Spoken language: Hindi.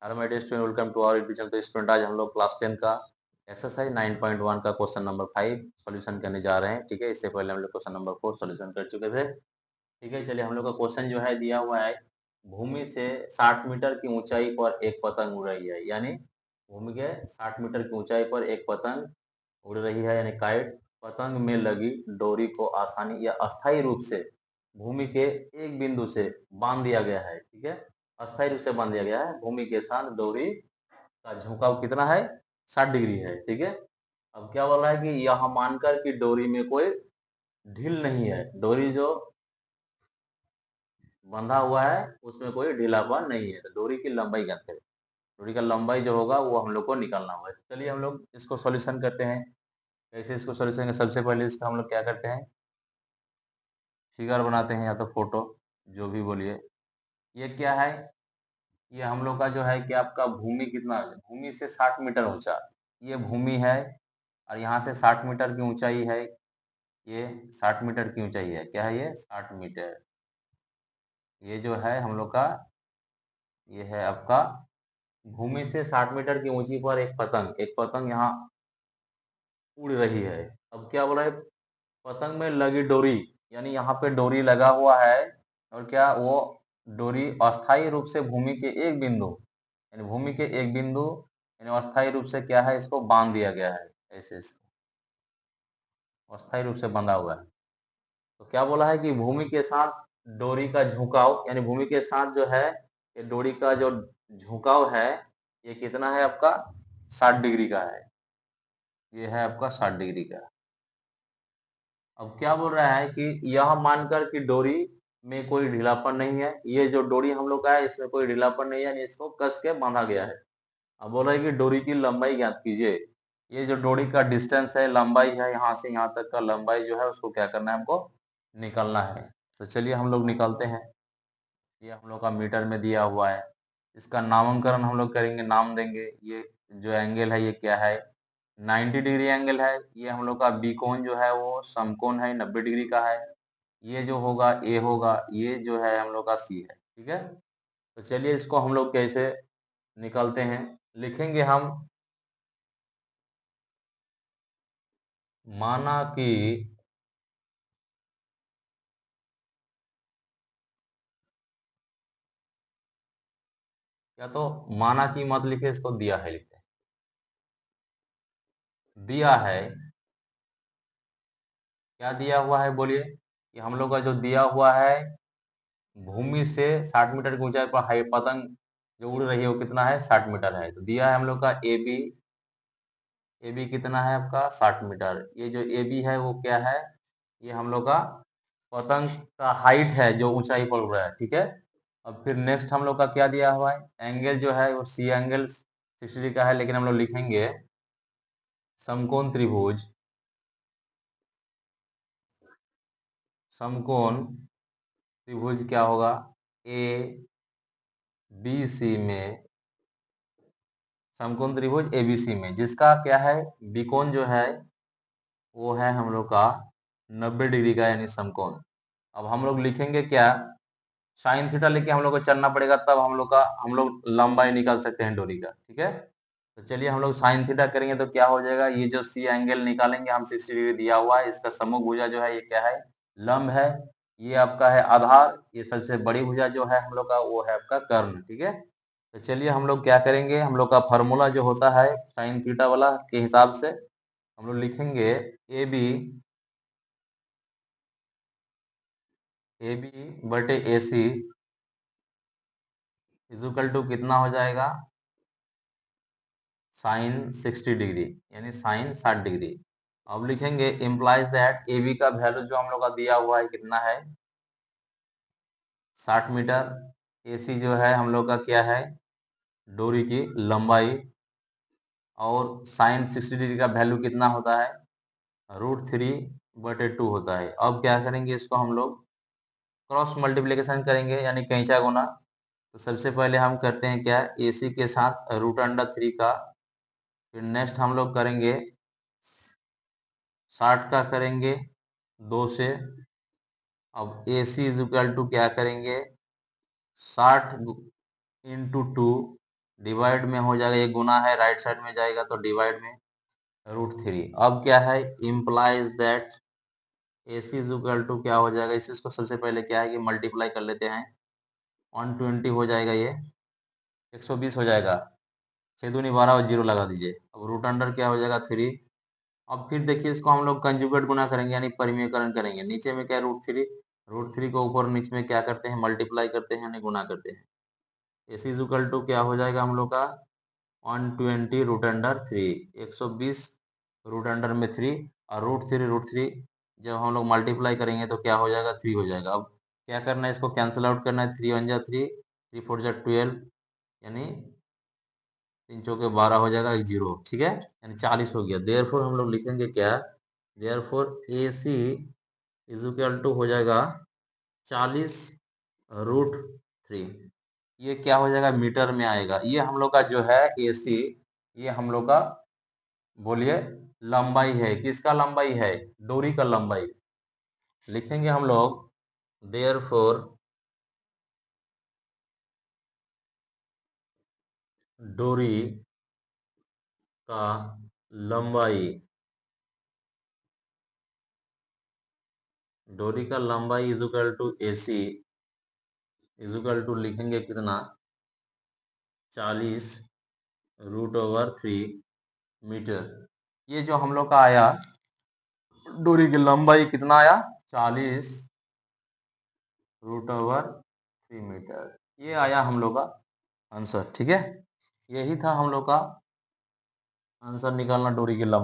Hello my dear student, welcome to our education. तो स्टूडेंट, आज हम लोग क्लास 10 का एक्सरसाइज 9.1 का क्वेश्चन नंबर 5 सॉल्यूशन करने जा रहे हैं। ठीक है, इससे पहले हम लोग क्वेश्चन नंबर 4 सॉल्यूशन कर चुके थे। ठीक है, चलिए हम लोग का क्वेश्चन जो है दिया हुआ है, भूमि से 60 मीटर की ऊंचाई पर एक पतंग उड़ रही है। यानी भूमि के 60 मीटर की ऊंचाई पर एक पतंग उड़ रही है, यानी काइट। पतंग में लगी डोरी को आसानी या अस्थायी रूप से भूमि के एक बिंदु से बांध दिया गया है। ठीक है, अस्थायी रूप से बांध दिया गया है। भूमि के साथ डोरी का झुकाव कितना है? 60 डिग्री है। ठीक है, अब क्या बोल रहा है कि यह मानकर कि डोरी में कोई ढील नहीं है। डोरी जो बंधा हुआ है उसमें कोई ढीलापन नहीं है। तो डोरी की लंबाई ज्ञात करें। डोरी का लंबाई जो होगा वो हम लोग को निकालना होगा। चलिए हम लोग इसको सॉल्यूशन करते हैं। कैसे इसको सॉल्यूशन करें? सबसे पहले इसका हम लोग क्या करते हैं, फिगर बनाते हैं या तो फोटो, जो भी बोलिए। ये क्या है? ये हम लोग का जो है कि आपका भूमि कितना है? भूमि से 60 मीटर ऊंचा ये भूमि है, और यहाँ से 60 मीटर की ऊंचाई है। ये 60 मीटर की ऊंचाई है। क्या है ये? 60 मीटर। ये जो है हम लोग का, ये है आपका भूमि से 60 मीटर की ऊंची पर एक पतंग यहाँ उड़ रही है। अब क्या बोला है? पतंग में लगी डोरी, यानी यहाँ पे डोरी लगा हुआ है। और क्या वो डोरी अस्थायी रूप से भूमि के एक बिंदु, यानी भूमि के एक बिंदु, यानी अस्थायी रूप से क्या है, इसको बांध दिया गया है। ऐसे इसको अस्थायी रूप से बंधा हुआ है। तो क्या बोला है कि भूमि के साथ डोरी का झुकाव, यानी भूमि के साथ जो है ये डोरी का जो झुकाव है, ये कितना है आपका? 60 डिग्री का है। ये है आपका 60 डिग्री का। अब क्या बोल रहा है कि यह मानकर कि डोरी में कोई ढीलापन नहीं है। ये जो डोरी हम लोग का है इसमें कोई ढीलापन नहीं है, यानी इसको कस के बांधा गया है। अब बोल रहा है कि डोरी की लंबाई ज्ञात कीजिए। ये जो डोरी का डिस्टेंस है, लंबाई है, यहाँ से यहाँ तक का लंबाई जो है उसको क्या करना है, हमको निकालना है। तो चलिए हम लोग निकालते हैं। ये हम लोग का मीटर में दिया हुआ है। इसका नामकरण हम लोग करेंगे, नाम देंगे। ये जो एंगल है ये क्या है? 90 डिग्री एंगल है। ये हम लोग का बी कोण जो है वो समकोण है, 90 डिग्री का है। ये जो होगा ए होगा, ये जो है हम लोग का सी है। ठीक है, तो चलिए इसको हम लोग कैसे निकालते हैं, लिखेंगे हम। माना कि या तो माना कि मत लिखे, इसको दिया है लिखते हैं। दिया है, क्या दिया हुआ है बोलिए? कि हम लोग का जो दिया हुआ है, भूमि से 60 मीटर की ऊंचाई पर है पतंग जो उड़ रही है वो कितना है? 60 मीटर है। तो दिया है हम लोग का ए बी। ए बी कितना है आपका? 60 मीटर। ये जो ए बी है वो क्या है? ये हम लोग का पतंग का हाइट है, जो ऊंचाई पर उड़ रहा है। ठीक है, अब फिर नेक्स्ट हम लोग का क्या दिया हुआ है? एंगल जो है वो सी एंगल 60 डिग्री का है, लेकिन हम लोग लिखेंगे समकोण त्रिभुज। समकोण त्रिभुज क्या होगा? ए बी सी में, समकोण त्रिभुज एबीसी में, जिसका क्या है? बिकोण जो है वो है हम लोग का 90 डिग्री का, यानी समकोण। अब हम लोग लिखेंगे क्या? साइन थीटा लेके हम लोग को चलना पड़ेगा, तब हम लोग लंबाई निकाल सकते हैं डोरी का। ठीक है, तो चलिए हम लोग साइन थीटा करेंगे तो क्या हो जाएगा? ये जो सी एंगल निकालेंगे हम 60 डिग्री दिया हुआ है, इसका सम्मुख भुजा जो है ये क्या है? लंब है। ये आपका है आधार। ये सबसे बड़ी भुजा जो है हम लोग का वो है आपका कर्ण। ठीक है, तो चलिए हम लोग क्या करेंगे, हम लोग का फॉर्मूला जो होता है साइन थीटा वाला के हिसाब से हम लोग लिखेंगे ए बी बटे ए सी इजुकल टू कितना हो जाएगा? साइन 60 डिग्री, यानी साइन 60 डिग्री। अब लिखेंगे इम्प्लाइज दैट ए बी का वैल्यू जो हम लोग का दिया हुआ है कितना है? 60 मीटर। ए सी जो है हम लोग का क्या है? डोरी की लंबाई। और साइन 60 डिग्री का वैल्यू कितना होता है? √3/2 होता है। अब क्या करेंगे, इसको हम लोग क्रॉस मल्टीप्लिकेशन करेंगे, यानी कैंचा गुना। तो सबसे पहले हम करते हैं क्या? ए सी के साथ √3 का। फिर नेक्स्ट हम लोग करेंगे 60 का करेंगे 2 से। अब ए सी इज इक्वल टू क्या करेंगे? 60 इंटू 2 डिवाइड में हो जाएगा, ये गुना है, राइट साइड में जाएगा तो डिवाइड में √3। अब क्या है, implies that AC is equal to क्या हो जाएगा, इसको सबसे पहले क्या है कि मल्टीप्लाई कर लेते हैं। 120 हो जाएगा, ये 120 हो जाएगा, 6 दूनी 12 और 0 लगा दीजिए। अब रूट अंडर क्या हो जाएगा 3। अब फिर देखिए इसको हम लोग कंजुगेट गुना करेंगे यानी परिमेयकरण करेंगे। नीचे में क्या है √3 को ऊपर नीचे में क्या करते हैं मल्टीप्लाई करते हैं यानी गुना करते हैं। AC इज इक्वल टू क्या हो जाएगा हम लोग का 120 रूट अंडर 3, 120 रूट अंडर में 3 और √3 जब हम लोग मल्टीप्लाई करेंगे तो क्या हो जाएगा 3 हो जाएगा। अब क्या करना है, इसको कैंसिल आउट करना है। 3 1 जा 3, 3 4 जा 12 यानी 3 चौके 12 हो जाएगा, एक 0, ठीक है, यानी 40 हो गया। देयरफॉर हम लोग लिखेंगे क्या, therefore AC is equal to हो जाएगा 40√3। ये क्या हो जाएगा मीटर में आएगा। ये हम लोग का जो है AC, ये हम लोग का बोलिए लंबाई है। किसका लंबाई है, डोरी का लंबाई। लिखेंगे हम लोग देयरफॉर डोरी का लंबाई, डोरी का लंबाई is equal to AC is equal to लिखेंगे कितना 40√3 मीटर। ये जो हम लोग का आया डोरी की लंबाई कितना आया 40√3 मीटर। ये आया हम लोग का आंसर, ठीक है। यही था हम लोग का आंसर निकालना डोरी की लंबाई।